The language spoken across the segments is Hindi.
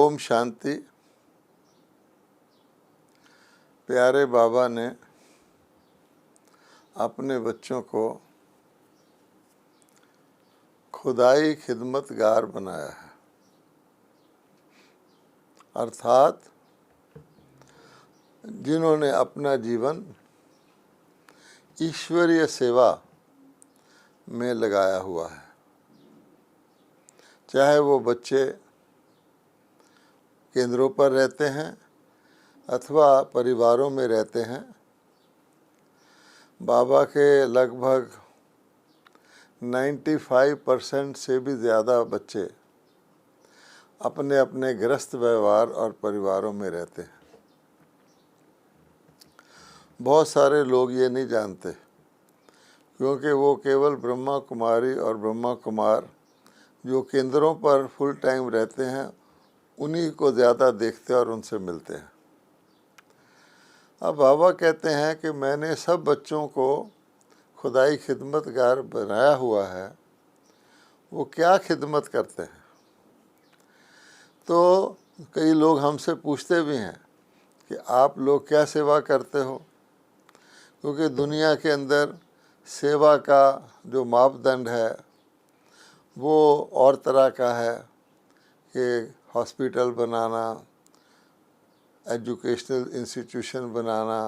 ओम शांति। प्यारे बाबा ने अपने बच्चों को खुदाई खिदमतगार बनाया है, अर्थात जिन्होंने अपना जीवन ईश्वरीय सेवा में लगाया हुआ है। चाहे वो बच्चे केंद्रों पर रहते हैं अथवा परिवारों में रहते हैं, बाबा के लगभग 95% से भी ज़्यादा बच्चे अपने अपने गृहस्थ व्यवहार और परिवारों में रहते हैं। बहुत सारे लोग ये नहीं जानते, क्योंकि वो केवल ब्रह्मा कुमारी और ब्रह्मा कुमार जो केंद्रों पर फुल टाइम रहते हैं उन्हीं को ज़्यादा देखते और उनसे मिलते हैं। अब बाबा कहते हैं कि मैंने सब बच्चों को खुदाई खिदमतगार बनाया हुआ है। वो क्या खिदमत करते हैं? तो कई लोग हमसे पूछते भी हैं कि आप लोग क्या सेवा करते हो, क्योंकि दुनिया के अंदर सेवा का जो मापदंड है वो और तरह का है कि हॉस्पिटल बनाना, एजुकेशनल इंस्टीट्यूशन बनाना,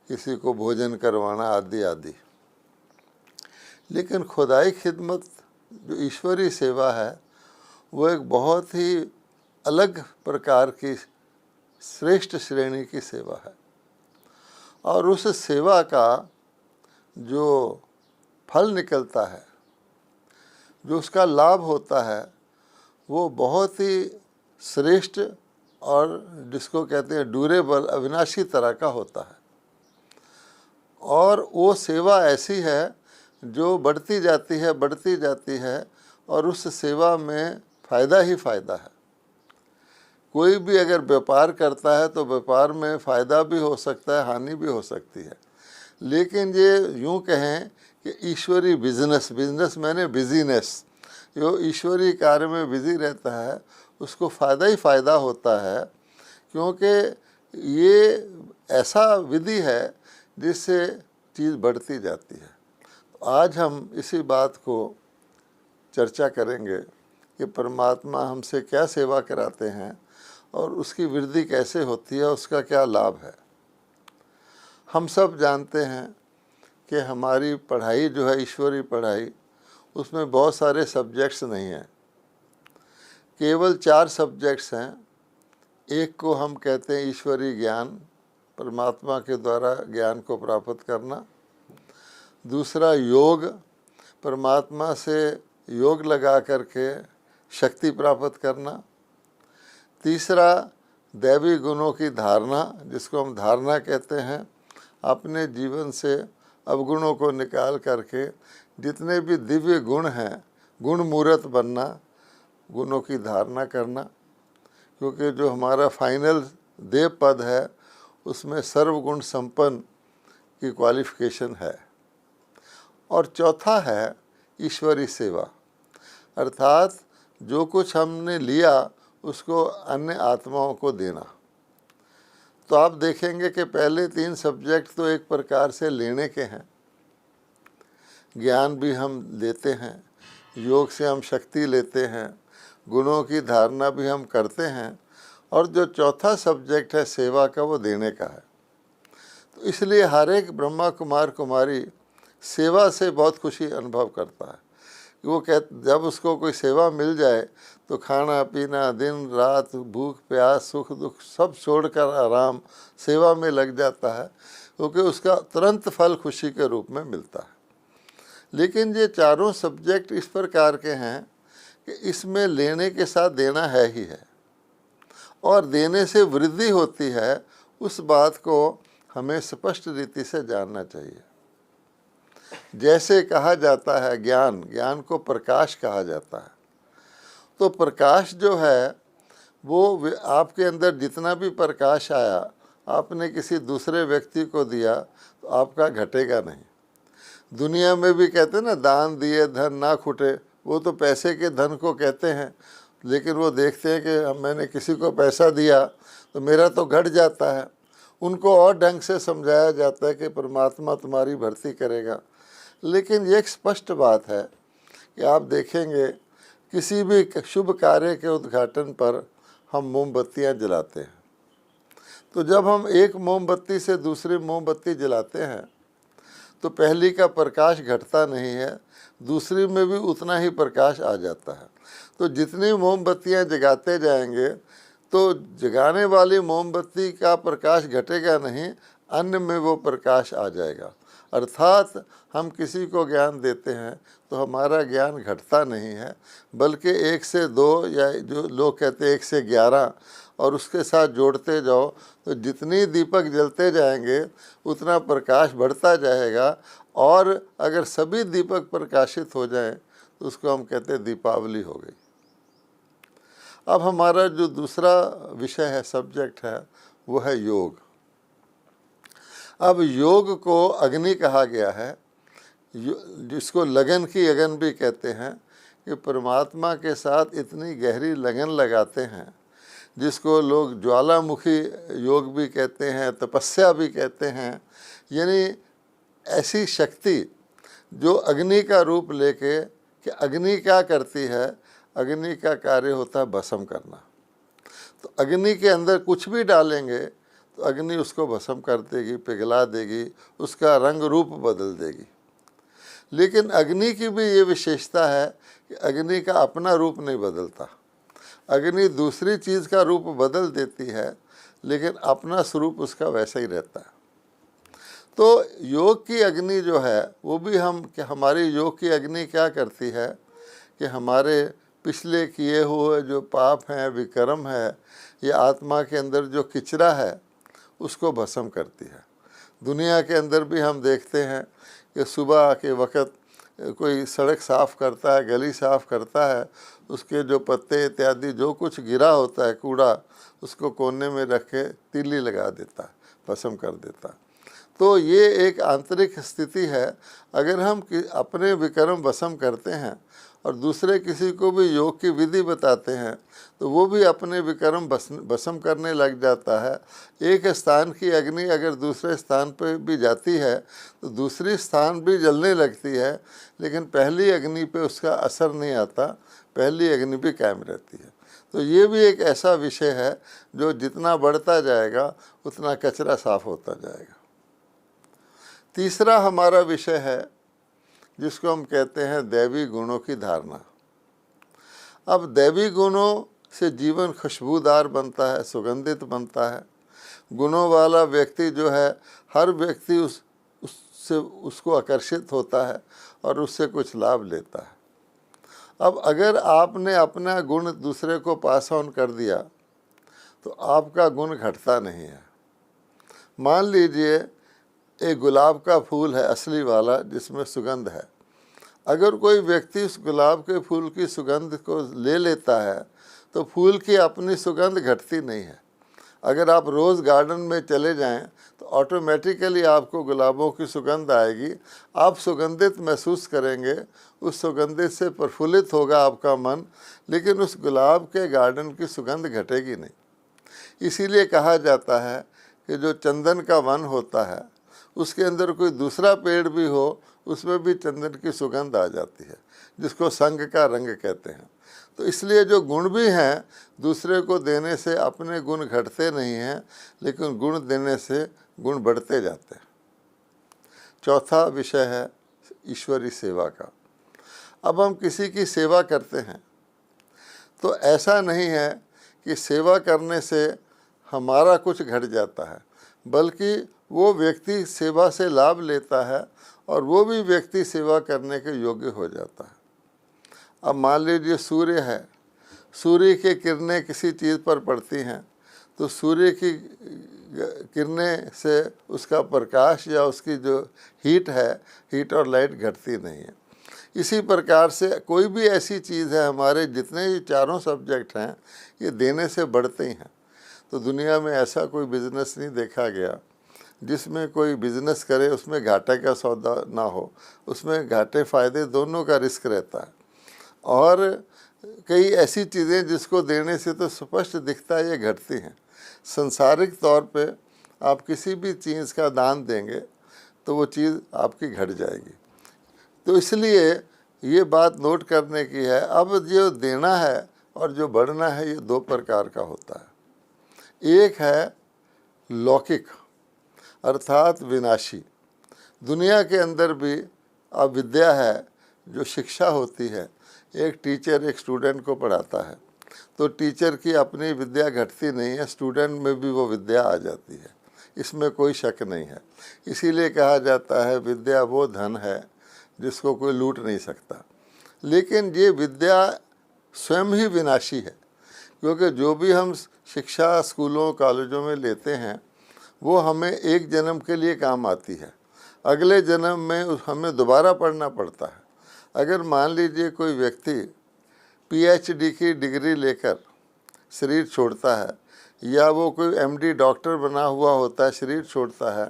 किसी को भोजन करवाना आदि आदि। लेकिन खुदाई खिदमत जो ईश्वरीय सेवा है वो एक बहुत ही अलग प्रकार की श्रेष्ठ श्रेणी की सेवा है, और उस सेवा का जो फल निकलता है, जो उसका लाभ होता है, वो बहुत ही श्रेष्ठ और जिसको कहते हैं ड्यूरेबल, अविनाशी तरह का होता है। और वो सेवा ऐसी है जो बढ़ती जाती है और उस सेवा में फ़ायदा ही फ़ायदा है। कोई भी अगर व्यापार करता है तो व्यापार में फ़ायदा भी हो सकता है, हानि भी हो सकती है। लेकिन ये यूँ कहें कि ईश्वरी बिजनेस मैंने बिजीनेस, जो ईश्वरीय कार्य में बिजी रहता है उसको फ़ायदा ही फ़ायदा होता है, क्योंकि ये ऐसा विधि है जिससे चीज़ बढ़ती जाती है। तो आज हम इसी बात को चर्चा करेंगे कि परमात्मा हमसे क्या सेवा कराते हैं और उसकी वृद्धि कैसे होती है, उसका क्या लाभ है। हम सब जानते हैं कि हमारी पढ़ाई जो है ईश्वरीय पढ़ाई, उसमें बहुत सारे सब्जेक्ट्स नहीं हैं, केवल 4 सब्जेक्ट्स हैं। एक को हम कहते हैं ईश्वरीय ज्ञान, परमात्मा के द्वारा ज्ञान को प्राप्त करना। दूसरा योग, परमात्मा से योग लगा करके शक्ति प्राप्त करना। तीसरा दैवी गुणों की धारणा, जिसको हम धारणा कहते हैं, अपने जीवन से अवगुणों को निकाल करके जितने भी दिव्य गुण हैं, गुण मूर्त बनना, गुणों की धारणा करना, क्योंकि जो हमारा फाइनल देव पद है उसमें सर्वगुण संपन्न की क्वालिफिकेशन है। और चौथा है ईश्वरीय सेवा, अर्थात जो कुछ हमने लिया उसको अन्य आत्माओं को देना। तो आप देखेंगे कि पहले 3 सब्जेक्ट तो एक प्रकार से लेने के हैं, ज्ञान भी हम लेते हैं, योग से हम शक्ति लेते हैं, गुणों की धारणा भी हम करते हैं, और जो चौथा सब्जेक्ट है सेवा का, वो देने का है। तो इसलिए हर एक ब्रह्मा कुमार कुमारी सेवा से बहुत खुशी अनुभव करता है। वो जब उसको कोई सेवा मिल जाए तो खाना पीना, दिन रात, भूख प्यास, सुख दुख सब छोड़कर आराम सेवा में लग जाता है, क्योंकि उसका तुरंत फल खुशी के रूप में मिलता है। लेकिन ये चारों सब्जेक्ट इस प्रकार के हैं कि इसमें लेने के साथ देना है ही है, और देने से वृद्धि होती है, उस बात को हमें स्पष्ट रीति से जानना चाहिए। जैसे कहा जाता है ज्ञान को प्रकाश कहा जाता है, तो प्रकाश जो है वो आपके अंदर जितना भी प्रकाश आया, आपने किसी दूसरे व्यक्ति को दिया तो आपका घटेगा नहीं। दुनिया में भी कहते हैं ना, दान दिए धन ना खुटे, वो तो पैसे के धन को कहते हैं। लेकिन वो देखते हैं कि मैंने किसी को पैसा दिया तो मेरा तो घट जाता है। उनको और ढंग से समझाया जाता है कि परमात्मा तुम्हारी भर्ती करेगा। लेकिन ये एक स्पष्ट बात है कि आप देखेंगे किसी भी शुभ कार्य के उद्घाटन पर हम मोमबत्तियां जलाते हैं। तो जब हम एक मोमबत्ती से दूसरी मोमबत्ती जलाते हैं तो पहली का प्रकाश घटता नहीं है, दूसरी में भी उतना ही प्रकाश आ जाता है। तो जितनी मोमबत्तियां जगाते जाएंगे तो जगाने वाली मोमबत्ती का प्रकाश घटेगा नहीं, अन्य में वो प्रकाश आ जाएगा। अर्थात हम किसी को ज्ञान देते हैं तो हमारा ज्ञान घटता नहीं है, बल्कि 1 से 2 या जो लोग कहते हैं 1 से 11 और उसके साथ जोड़ते जाओ तो जितनी दीपक जलते जाएंगे उतना प्रकाश बढ़ता जाएगा। और अगर सभी दीपक प्रकाशित हो जाएं तो उसको हम कहते हैं दीपावली हो गई। अब हमारा जो दूसरा विषय है, सब्जेक्ट है, वो है योग। अब योग को अग्नि कहा गया है, जिसको लगन की अगन भी कहते हैं, कि परमात्मा के साथ इतनी गहरी लगन लगाते हैं, जिसको लोग ज्वालामुखी योग भी कहते हैं, तपस्या भी कहते हैं। यानी ऐसी शक्ति जो अग्नि का रूप लेके, कि अग्नि क्या करती है, अग्नि का कार्य होता है भस्म करना। तो अग्नि के अंदर कुछ भी डालेंगे तो अग्नि उसको भस्म कर देगी, पिघला देगी, उसका रंग रूप बदल देगी। लेकिन अग्नि की भी ये विशेषता है कि अग्नि का अपना रूप नहीं बदलता। अग्नि दूसरी चीज़ का रूप बदल देती है, लेकिन अपना स्वरूप उसका वैसा ही रहता है। तो योग की अग्नि जो है वो भी हमारी योग की अग्नि क्या करती है कि हमारे पिछले किए हुए जो पाप हैं, विकर्म है, या आत्मा के अंदर जो किचरा है उसको भस्म करती है। दुनिया के अंदर भी हम देखते हैं कि सुबह के वक़्त कोई सड़क साफ़ करता है, गली साफ़ करता है, उसके जो पत्ते इत्यादि जो कुछ गिरा होता है कूड़ा, उसको कोने में रख के तीली लगा देता है, भस्म कर देता है। तो ये एक आंतरिक स्थिति है। अगर हम अपने विकर्म भस्म करते हैं और दूसरे किसी को भी योग की विधि बताते हैं तो वो भी अपने विकर्म भस्म करने लग जाता है। एक स्थान की अग्नि अगर दूसरे स्थान पर भी जाती है तो दूसरी स्थान भी जलने लगती है, लेकिन पहली अग्नि पे उसका असर नहीं आता, पहली अग्नि भी कायम रहती है। तो ये भी एक ऐसा विषय है जो जितना बढ़ता जाएगा उतना कचरा साफ होता जाएगा। तीसरा हमारा विषय है जिसको हम कहते हैं दैवी गुणों की धारणा। अब दैवी गुणों से जीवन खुशबूदार बनता है, सुगंधित बनता है। गुणों वाला व्यक्ति जो है, हर व्यक्ति उसको आकर्षित होता है और उससे कुछ लाभ लेता है। अब अगर आपने अपना गुण दूसरे को पास ऑन कर दिया तो आपका गुण घटता नहीं है। मान लीजिए एक गुलाब का फूल है असली वाला जिसमें सुगंध है। अगर कोई व्यक्ति उस गुलाब के फूल की सुगंध को ले लेता है तो फूल की अपनी सुगंध घटती नहीं है। अगर आप रोज़ गार्डन में चले जाएं तो ऑटोमेटिकली आपको गुलाबों की सुगंध आएगी, आप सुगंधित महसूस करेंगे, उस सुगंधित से प्रफुल्लित होगा आपका मन, लेकिन उस गुलाब के गार्डन की सुगंध घटेगी नहीं। इसीलिए कहा जाता है कि जो चंदन का वन होता है उसके अंदर कोई दूसरा पेड़ भी हो उसमें भी चंदन की सुगंध आ जाती है, जिसको संग का रंग कहते हैं। तो इसलिए जो गुण भी हैं दूसरे को देने से अपने गुण घटते नहीं हैं, लेकिन गुण देने से गुण बढ़ते जाते हैं। चौथा विषय है ईश्वरी सेवा का। अब हम किसी की सेवा करते हैं तो ऐसा नहीं है कि सेवा करने से हमारा कुछ घट जाता है, बल्कि वो व्यक्ति सेवा से लाभ लेता है और वो भी व्यक्ति सेवा करने के योग्य हो जाता है। अब मान लीजिए सूर्य है, सूर्य की किरणें किसी चीज़ पर पड़ती हैं तो सूर्य की किरणें से उसका प्रकाश या उसकी जो हीट है, हीट और लाइट घटती नहीं है। इसी प्रकार से कोई भी ऐसी चीज़ है, हमारे जितने भी चारों सब्जेक्ट हैं ये देने से बढ़ते ही हैं। तो दुनिया में ऐसा कोई बिज़नेस नहीं देखा गया जिसमें कोई बिज़नेस करे उसमें घाटे का सौदा ना हो, उसमें घाटे फ़ायदे दोनों का रिस्क रहता है। और कई ऐसी चीज़ें जिसको देने से तो स्पष्ट दिखता है ये घटती हैं। संसारिक तौर पे आप किसी भी चीज़ का दान देंगे तो वो चीज़ आपकी घट जाएगी। तो इसलिए ये बात नोट करने की है। अब जो देना है और जो बढ़ना है, ये दो प्रकार का होता है। एक है लौकिक अर्थात विनाशी। दुनिया के अंदर भी अब विद्या है, जो शिक्षा होती है। एक टीचर एक स्टूडेंट को पढ़ाता है तो टीचर की अपनी विद्या घटती नहीं है, स्टूडेंट में भी वो विद्या आ जाती है, इसमें कोई शक नहीं है। इसीलिए कहा जाता है विद्या वो धन है जिसको कोई लूट नहीं सकता। लेकिन ये विद्या स्वयं ही विनाशी है, क्योंकि जो भी हम शिक्षा स्कूलों कॉलेजों में लेते हैं वो हमें एक जन्म के लिए काम आती है, अगले जन्म में हमें दोबारा पढ़ना पड़ता है। अगर मान लीजिए कोई व्यक्ति पीएचडी की डिग्री लेकर शरीर छोड़ता है, या वो कोई एमडी डॉक्टर बना हुआ होता है, शरीर छोड़ता है,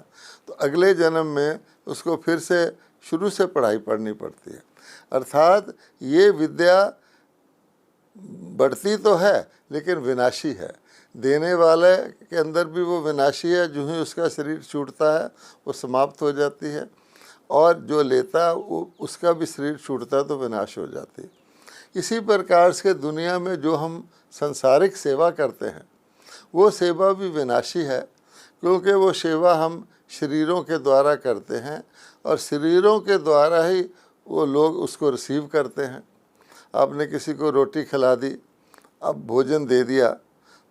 तो अगले जन्म में उसको फिर से शुरू से पढ़ाई पढ़नी पड़ती है। अर्थात ये विद्या बढ़ती तो है लेकिन विनाशी है। देने वाले के अंदर भी वो विनाशी है, जो ही उसका शरीर छूटता है वो समाप्त हो जाती है, और जो लेता है उसका भी शरीर छूटता है तो विनाश हो जाती है। इसी प्रकार से दुनिया में जो हम सांसारिक सेवा करते हैं वो सेवा भी विनाशी है, क्योंकि वो सेवा हम शरीरों के द्वारा करते हैं और शरीरों के द्वारा ही वो लोग उसको रिसीव करते हैं। आपने किसी को रोटी खिला दी, अब भोजन दे दिया,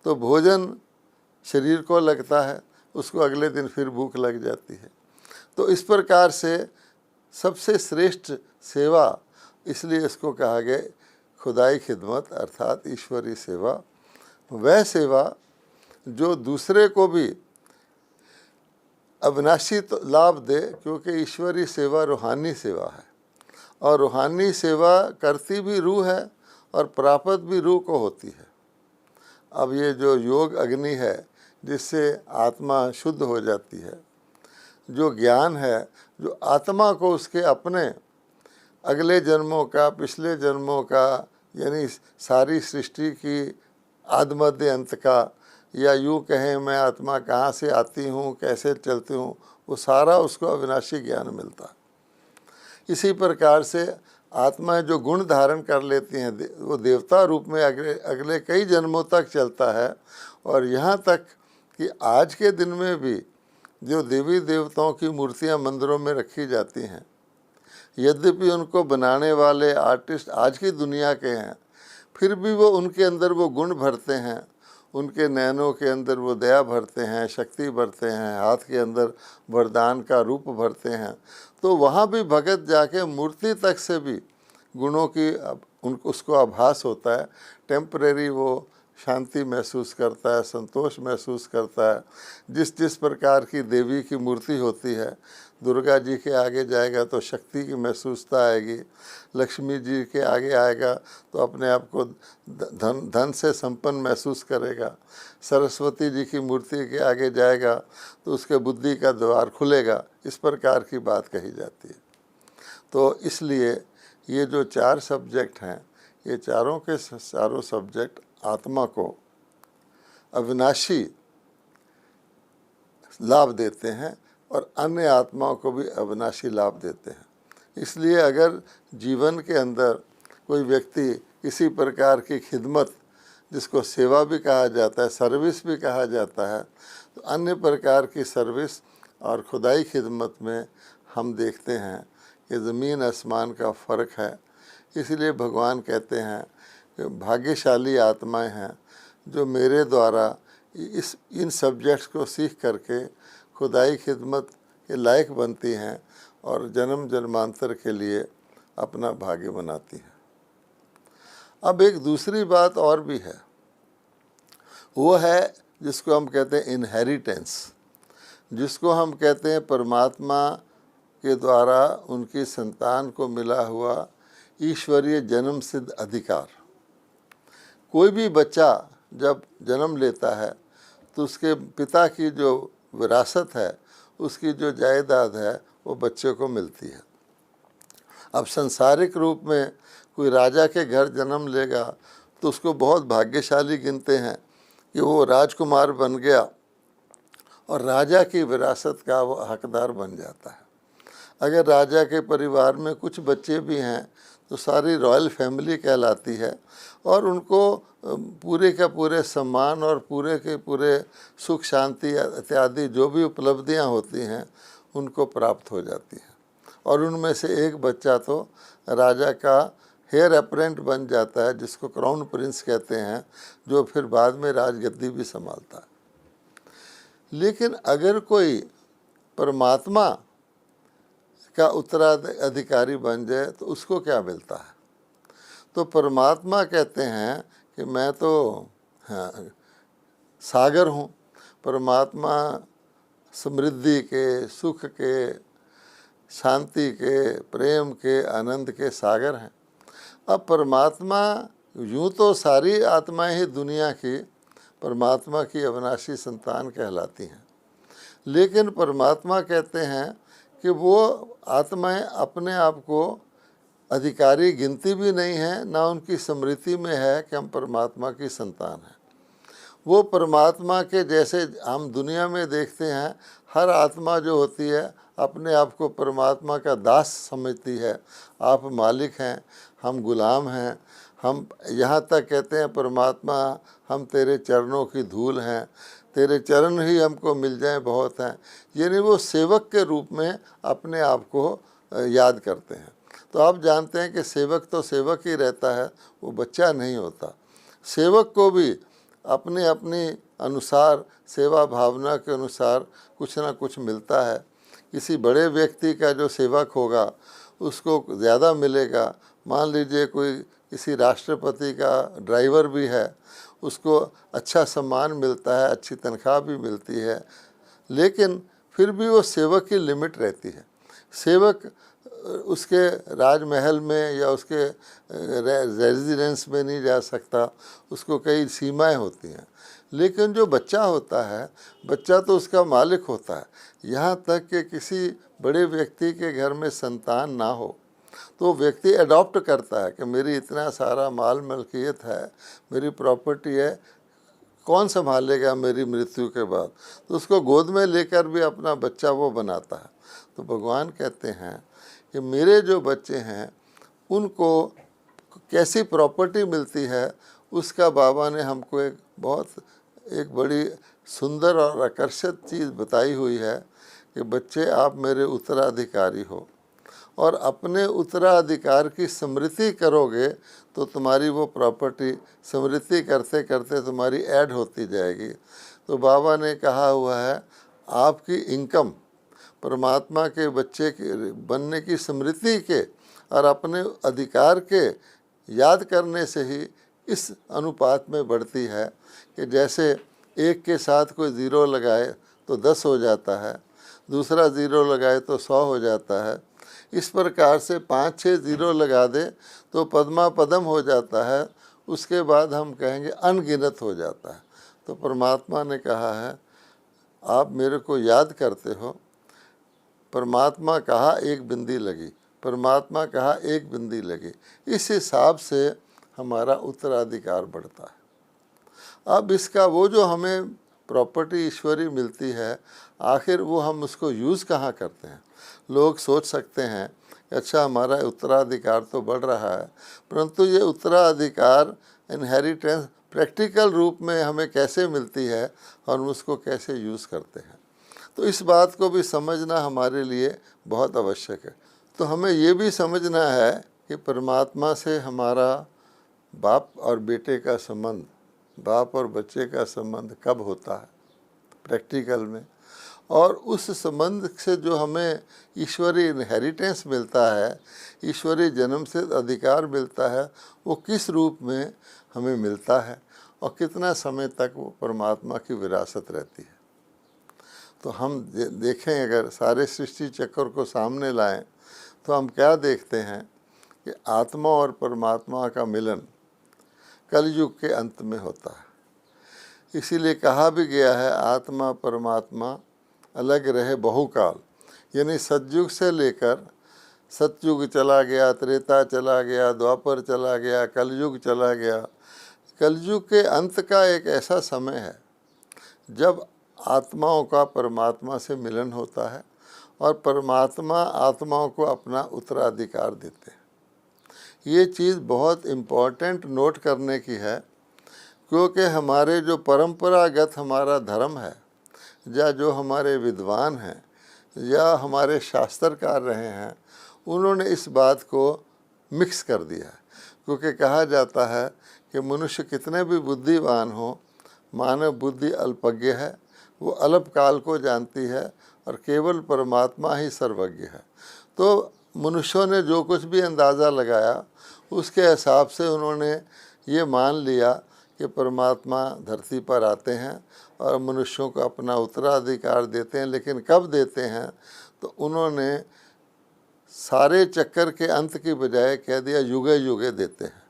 तो भोजन शरीर को लगता है, उसको अगले दिन फिर भूख लग जाती है। तो इस प्रकार से सबसे श्रेष्ठ सेवा, इसलिए इसको कहा गया खुदाई खिदमत अर्थात ईश्वरीय सेवा। वह सेवा जो दूसरे को भी अविनाशी तो लाभ दे, क्योंकि ईश्वरीय सेवा रूहानी सेवा है, और रूहानी सेवा करती भी रूह है और प्राप्त भी रूह को होती है। अब ये जो योग अग्नि है जिससे आत्मा शुद्ध हो जाती है, जो ज्ञान है जो आत्मा को उसके अपने अगले जन्मों का, पिछले जन्मों का, यानी सारी सृष्टि की आदि मध्य अंत का, या यूँ कहें मैं आत्मा कहाँ से आती हूँ, कैसे चलती हूँ, वो सारा उसको अविनाशी ज्ञान मिलता है। इसी प्रकार से आत्मा जो गुण धारण कर लेती हैं वो देवता रूप में अगले कई जन्मों तक चलता है। और यहाँ तक कि आज के दिन में भी जो देवी देवताओं की मूर्तियाँ मंदिरों में रखी जाती हैं, यद्यपि उनको बनाने वाले आर्टिस्ट आज की दुनिया के हैं, फिर भी वो उनके अंदर वो गुण भरते हैं, उनके नैनों के अंदर वो दया भरते हैं, शक्ति भरते हैं, हाथ के अंदर वरदान का रूप भरते हैं। तो वहाँ भी भगत जाके मूर्ति तक से भी गुणों की उसको आभास होता है। टेम्परेरी वो शांति महसूस करता है, संतोष महसूस करता है। जिस जिस प्रकार की देवी की मूर्ति होती है, दुर्गा जी के आगे जाएगा तो शक्ति की महसूसता आएगी, लक्ष्मी जी के आगे आएगा तो अपने आप को धन से संपन्न महसूस करेगा, सरस्वती जी की मूर्ति के आगे जाएगा तो उसके बुद्धि का द्वार खुलेगा। इस प्रकार की बात कही जाती है। तो इसलिए ये जो 4 सब्जेक्ट हैं, ये चारों के चारों सब्जेक्ट आत्मा को अविनाशी लाभ देते हैं और अन्य आत्माओं को भी अविनाशी लाभ देते हैं। इसलिए अगर जीवन के अंदर कोई व्यक्ति किसी प्रकार की खिदमत, जिसको सेवा भी कहा जाता है, सर्विस भी कहा जाता है, तो अन्य प्रकार की सर्विस और खुदाई खिदमत में हम देखते हैं कि ज़मीन आसमान का फ़र्क है। इसलिए भगवान कहते हैं कि भाग्यशाली आत्माएं हैं जो मेरे द्वारा इन सब्जेक्ट्स को सीख करके खुदाई खिदमत के लायक बनती हैं और जन्म जन्मांतर के लिए अपना भाग्य बनाती हैं। अब एक दूसरी बात और भी है, वो है जिसको हम कहते हैं इनहेरिटेंस, जिसको हम कहते हैं परमात्मा के द्वारा उनकी संतान को मिला हुआ ईश्वरीय जन्म सिद्ध अधिकार। कोई भी बच्चा जब जन्म लेता है तो उसके पिता की जो विरासत है, उसकी जो जायदाद है, वो बच्चे को मिलती है। अब संसारिक रूप में कोई राजा के घर जन्म लेगा तो उसको बहुत भाग्यशाली गिनते हैं कि वो राजकुमार बन गया और राजा की विरासत का वो हकदार बन जाता है। अगर राजा के परिवार में कुछ बच्चे भी हैं तो सारी रॉयल फैमिली कहलाती है और उनको पूरे का पूरे सम्मान और पूरे के पूरे सुख शांति इत्यादि जो भी उपलब्धियां होती हैं उनको प्राप्त हो जाती हैं। और उनमें से एक बच्चा तो राजा का हेयर अप्रेंट बन जाता है, जिसको क्राउन प्रिंस कहते हैं, जो फिर बाद में राजगद्दी भी संभालता है। लेकिन अगर कोई परमात्मा का उत्तराधिकारी बन जाए तो उसको क्या मिलता है? तो परमात्मा कहते हैं कि मैं तो सागर हूँ। परमात्मा समृद्धि के, सुख के, शांति के, प्रेम के, आनंद के सागर हैं। अब परमात्मा, यूँ तो सारी आत्माएं ही दुनिया की परमात्मा की अविनाशी संतान कहलाती हैं, लेकिन परमात्मा कहते हैं कि वो आत्माएं अपने आप को अधिकारी गिनती भी नहीं है, ना उनकी स्मृति में है कि हम परमात्मा की संतान हैं। वो परमात्मा के जैसे हम दुनिया में देखते हैं, हर आत्मा जो होती है अपने आप को परमात्मा का दास समझती है। आप मालिक हैं, हम गुलाम हैं। हम यहाँ तक कहते हैं परमात्मा हम तेरे चरणों की धूल हैं, तेरे चरण ही हमको मिल जाएं बहुत हैं। यानी वो सेवक के रूप में अपने आप को याद करते हैं। तो आप जानते हैं कि सेवक तो सेवक ही रहता है, वो बच्चा नहीं होता। सेवक को भी अपने अपने अनुसार, सेवा भावना के अनुसार कुछ ना कुछ मिलता है। किसी बड़े व्यक्ति का जो सेवक होगा उसको ज़्यादा मिलेगा। मान लीजिए कोई किसी राष्ट्रपति का ड्राइवर भी है, उसको अच्छा सम्मान मिलता है, अच्छी तनख्वाह भी मिलती है, लेकिन फिर भी वो सेवक की लिमिट रहती है। सेवक उसके राजमहल में या उसके रेजिडेंस में नहीं जा सकता, उसको कई सीमाएं होती हैं। लेकिन जो बच्चा होता है, बच्चा तो उसका मालिक होता है। यहाँ तक कि किसी बड़े व्यक्ति के घर में संतान ना हो तो व्यक्ति अडॉप्ट करता है कि मेरी इतना सारा माल मलकियत है, मेरी प्रॉपर्टी है, कौन संभालेगा मेरी मृत्यु के बाद? तो उसको गोद में लेकर भी अपना बच्चा वो बनाता है। तो भगवान कहते हैं कि मेरे जो बच्चे हैं उनको कैसी प्रॉपर्टी मिलती है, उसका बाबा ने हमको एक बड़ी सुंदर और आकर्षक चीज़ बताई हुई है कि बच्चे आप मेरे उत्तराधिकारी हो, और अपने उत्तराधिकार की स्मृति करोगे तो तुम्हारी वो प्रॉपर्टी स्मृति करते करते तुम्हारी ऐड होती जाएगी। तो बाबा ने कहा हुआ है आपकी इनकम परमात्मा के बच्चे के बनने की स्मृति के और अपने अधिकार के याद करने से ही इस अनुपात में बढ़ती है कि जैसे एक के साथ कोई ज़ीरो लगाए तो 10 हो जाता है, दूसरा ज़ीरो लगाए तो 100 हो जाता है। इस प्रकार से 5-6 ज़ीरो लगा दे तो पद्मा पदम हो जाता है, उसके बाद हम कहेंगे अनगिनत हो जाता है। तो परमात्मा ने कहा है आप मेरे को याद करते हो। परमात्मा कहा एक बिंदी लगी, परमात्मा कहा एक बिंदी लगी, इस हिसाब से हमारा उत्तराधिकार बढ़ता है। अब इसका वो जो हमें प्रॉपर्टी ईश्वरी मिलती है, आखिर वो हम उसको यूज़ कहाँ करते हैं? लोग सोच सकते हैं कि अच्छा हमारा उत्तराधिकार तो बढ़ रहा है, परंतु ये उत्तराधिकार इनहेरिटेंस प्रैक्टिकल रूप में हमें कैसे मिलती है और हम उसको कैसे यूज़ करते हैं? तो इस बात को भी समझना हमारे लिए बहुत आवश्यक है। तो हमें ये भी समझना है कि परमात्मा से हमारा बाप और बेटे का संबंध, बाप और बच्चे का संबंध कब होता है प्रैक्टिकल में, और उस संबंध से जो हमें ईश्वरीय इनहेरिटेंस मिलता है, ईश्वरीय जन्म से अधिकार मिलता है, वो किस रूप में हमें मिलता है और कितना समय तक वो परमात्मा की विरासत रहती है। तो हम देखें, अगर सारे सृष्टि चक्र को सामने लाएं तो हम क्या देखते हैं कि आत्मा और परमात्मा का मिलन कलयुग के अंत में होता है। इसीलिए कहा भी गया है आत्मा परमात्मा अलग रहे बहुकाल, यानी सतयुग से लेकर सतयुग चला गया, त्रेता चला गया, द्वापर चला गया, कलयुग चला गया। कलयुग के अंत का एक ऐसा समय है जब आत्माओं का परमात्मा से मिलन होता है और परमात्मा आत्माओं को अपना उत्तराधिकार देते हैं। ये चीज़ बहुत इम्पोर्टेंट नोट करने की है, क्योंकि हमारे जो परंपरागत हमारा धर्म है, या जो हमारे विद्वान हैं या हमारे शास्त्रकार रहे हैं, उन्होंने इस बात को मिक्स कर दिया है। क्योंकि कहा जाता है कि मनुष्य कितने भी बुद्धिवान हो, मानव बुद्धि अल्पज्ञ है, वो अल्पकाल को जानती है और केवल परमात्मा ही सर्वज्ञ है। तो मनुष्यों ने जो कुछ भी अंदाज़ा लगाया उसके हिसाब से उन्होंने ये मान लिया कि परमात्मा धरती पर आते हैं और मनुष्यों को अपना उत्तराधिकार देते हैं। लेकिन कब देते हैं? तो उन्होंने सारे चक्कर के अंत की बजाय कह दिया युगे युगे देते हैं।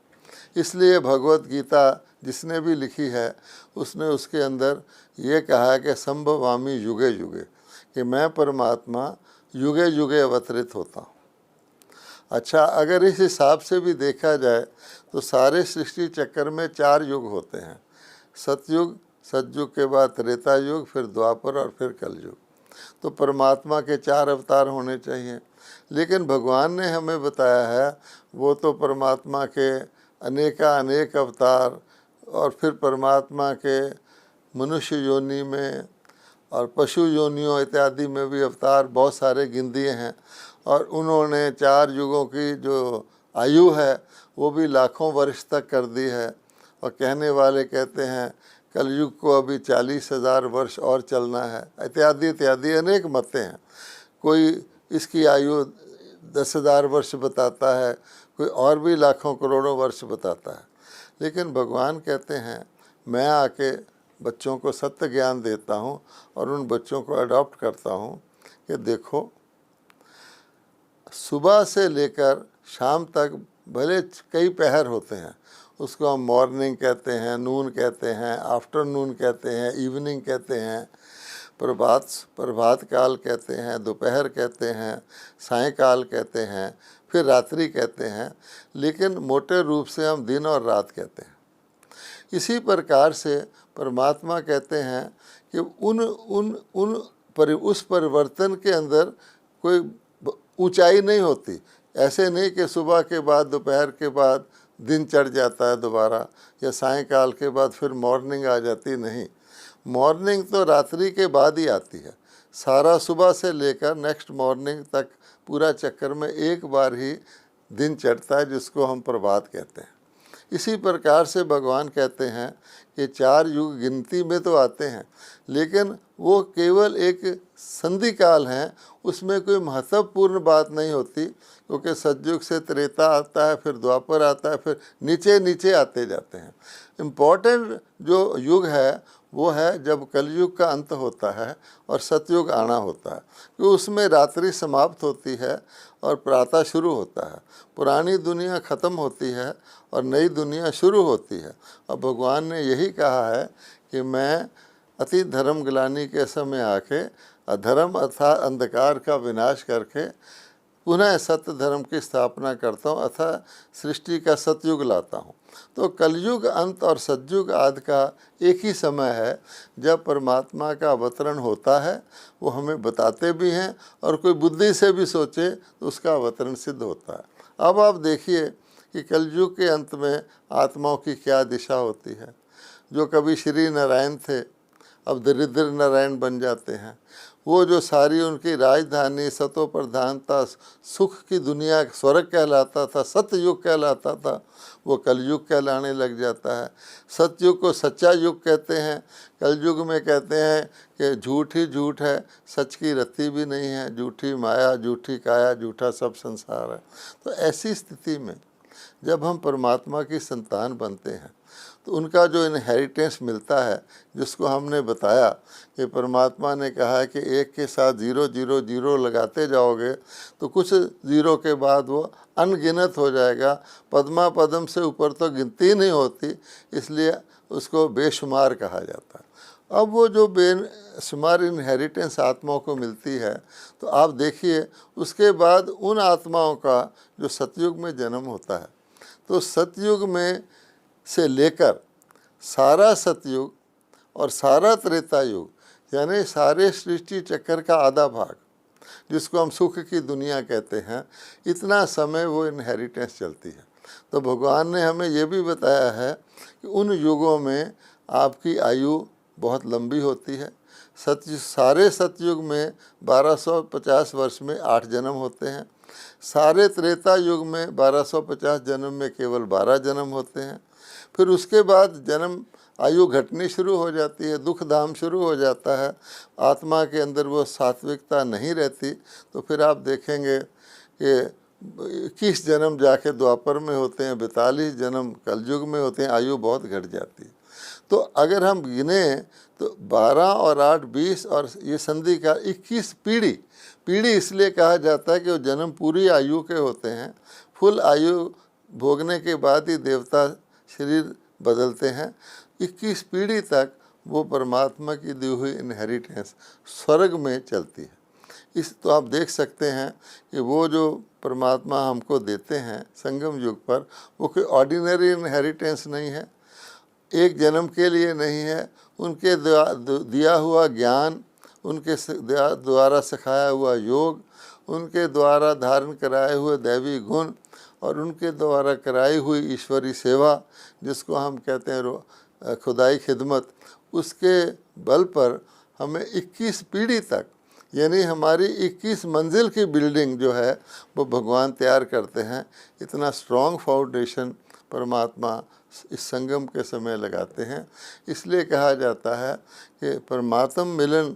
इसलिए भगवत गीता जिसने भी लिखी है उसने उसके अंदर ये कहा है कि संभवामि युगे युगे, कि मैं परमात्मा युगे युगे अवतरित होता हूँ। अच्छा, अगर इस हिसाब से भी देखा जाए तो सारे सृष्टि चक्कर में 4 युग होते हैं, सतयुग, सतयुग के बाद त्रेता युग, फिर द्वापर और फिर कलयुग। तो परमात्मा के 4 अवतार होने चाहिए। लेकिन भगवान ने हमें बताया है वो तो परमात्मा के अनेक अवतार, और फिर परमात्मा के मनुष्य योनि में और पशु योनियों इत्यादि में भी अवतार बहुत सारे गिन दिए हैं। और उन्होंने 4 युगों की जो आयु है वो भी लाखों वर्ष तक कर दी है। और कहने वाले कहते हैं कलयुग को अभी 40,000 वर्ष और चलना है, इत्यादि इत्यादि अनेक मतें हैं। कोई इसकी आयु 10,000 वर्ष बताता है, कोई और भी लाखों करोड़ों वर्ष बताता है। लेकिन भगवान कहते हैं मैं आके बच्चों को सत्य ज्ञान देता हूँ और उन बच्चों को अडॉप्ट करता हूँ कि देखो, सुबह से लेकर शाम तक भले कई पहर होते हैं, उसको हम मॉर्निंग कहते हैं, नून कहते हैं, आफ्टरनून कहते हैं, इवनिंग कहते हैं, प्रभात काल कहते हैं, दोपहर कहते हैं, सायंकाल कहते हैं, फिर रात्रि कहते हैं। लेकिन मोटे रूप से हम दिन और रात कहते हैं। इसी प्रकार से परमात्मा कहते हैं कि उस परिवर्तन के अंदर कोई ऊंचाई नहीं होती। ऐसे नहीं कि सुबह के बाद दोपहर के बाद दिन चढ़ जाता है दोबारा, या सायंकाल के बाद फिर मॉर्निंग आ जाती, नहीं। मॉर्निंग तो रात्रि के बाद ही आती है। सारा सुबह से लेकर नेक्स्ट मॉर्निंग तक पूरा चक्कर में एक बार ही दिन चढ़ता है, जिसको हम प्रभात कहते हैं। इसी प्रकार से भगवान कहते हैं कि 4 युग गिनती में तो आते हैं, लेकिन वो केवल एक संधि काल हैं, उसमें कोई महत्वपूर्ण बात नहीं होती। क्योंकि सतयुग से त्रेता आता है, फिर द्वापर आता है, फिर नीचे नीचे आते जाते हैं। इम्पोर्टेंट जो युग है वो है जब कलयुग का अंत होता है और सतयुग आना होता है, कि उसमें रात्रि समाप्त होती है और प्रातः शुरू होता है। पुरानी दुनिया ख़त्म होती है और नई दुनिया शुरू होती है। और भगवान ने यही कहा है कि मैं अति धर्म ग्लानि के समय आके अधर्म अर्थात अंधकार का विनाश करके पुनः सत्य धर्म की स्थापना करता हूँ, अतः सृष्टि का सतयुग लाता हूँ। तो कलयुग अंत और सतयुग आदि का एक ही समय है जब परमात्मा का अवतरण होता है। वो हमें बताते भी हैं, और कोई बुद्धि से भी सोचे तो उसका अवतरण सिद्ध होता है। अब आप देखिए कि कलयुग के अंत में आत्माओं की क्या दिशा होती है। जो कभी श्री नारायण थे अब दरिद्र नारायण बन जाते हैं। वो जो सारी उनकी राजधानी सतो प्रधानता सुख की दुनिया स्वर्ग कहलाता था, सतयुग कहलाता था, वो कलयुग कहलाने लग जाता है। सतयुग को सच्चा युग कहते हैं, कलयुग में कहते हैं कि झूठ ही झूठ है, सच की रत्ती भी नहीं है, झूठी माया, झूठी काया, झूठा सब संसार है। तो ऐसी स्थिति में जब हम परमात्मा की संतान बनते हैं तो उनका जो इनहेरिटेंस मिलता है, जिसको हमने बताया कि परमात्मा ने कहा है कि एक के साथ 0 0 0 लगाते जाओगे तो कुछ ज़ीरो के बाद वो अनगिनत हो जाएगा। पद्मा पद्म से ऊपर तो गिनती नहीं होती, इसलिए उसको बेशुमार कहा जाता है। अब वो जो बेशुमार इनहेरिटेंस आत्माओं को मिलती है, तो आप देखिए उसके बाद उन आत्माओं का जो सतयुग में जन्म होता है, तो सतयुग में से लेकर सारा सतयुग और सारा त्रेता युग, यानी सारे सृष्टि चक्कर का आधा भाग, जिसको हम सुख की दुनिया कहते हैं, इतना समय वो इनहेरिटेंस चलती है। तो भगवान ने हमें ये भी बताया है कि उन युगों में आपकी आयु बहुत लंबी होती है। सारे सतयुग में 1250 वर्ष में 8 जन्म होते हैं। सारे त्रेता युग में 1250 जन्म में केवल 12 जन्म होते हैं। फिर उसके बाद जन्म आयु घटनी शुरू हो जाती है, दुख धाम शुरू हो जाता है, आत्मा के अंदर वो सात्विकता नहीं रहती। तो फिर आप देखेंगे कि 21 जन्म जाके द्वापर में होते हैं, 42 जन्म कलयुग में होते हैं, आयु बहुत घट जाती है। तो अगर हम गिने तो 12 और 8 20 और ये संधि का 21 पीढ़ी इसलिए कहा जाता है कि वो जन्म पूरी आयु के होते हैं। फुल आयु भोगने के बाद ही देवता शरीर बदलते हैं। 21 पीढ़ी तक वो परमात्मा की दी हुई इनहेरिटेंस स्वर्ग में चलती है। इस तो आप देख सकते हैं कि वो जो परमात्मा हमको देते हैं संगम युग पर, वो कोई ऑर्डिनरी इनहेरिटेंस नहीं है, एक जन्म के लिए नहीं है। उनके दिया हुआ ज्ञान, उनके द्वारा सिखाया हुआ योग, उनके द्वारा धारण कराए हुए दैवी गुण और उनके द्वारा कराई हुई ईश्वरी सेवा, जिसको हम कहते हैं खुदाई खिदमत, उसके बल पर हमें 21 पीढ़ी तक, यानी हमारी 21 मंजिल की बिल्डिंग जो है वो भगवान तैयार करते हैं। इतना स्ट्रॉन्ग फाउंडेशन परमात्मा इस संगम के समय लगाते हैं। इसलिए कहा जाता है कि परमात्म मिलन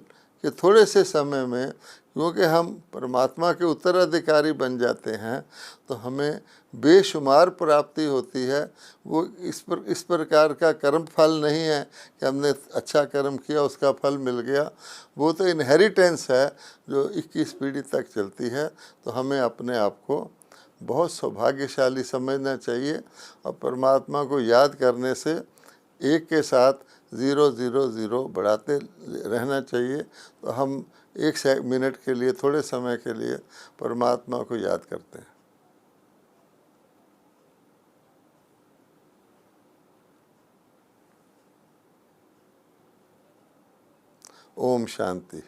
के थोड़े से समय में, क्योंकि हम परमात्मा के उत्तराधिकारी बन जाते हैं, तो हमें बेशुमार प्राप्ति होती है। वो इस प्रकार का कर्म फल नहीं है कि हमने अच्छा कर्म किया उसका फल मिल गया। वो तो इनहेरिटेंस है जो 21 पीढ़ी तक चलती है। तो हमें अपने आप को बहुत सौभाग्यशाली समझना चाहिए और परमात्मा को याद करने से एक के साथ 000 बढ़ाते रहना चाहिए। तो हम 1 मिनट के लिए, थोड़े समय के लिए परमात्मा को याद करते हैं। ओम शांति।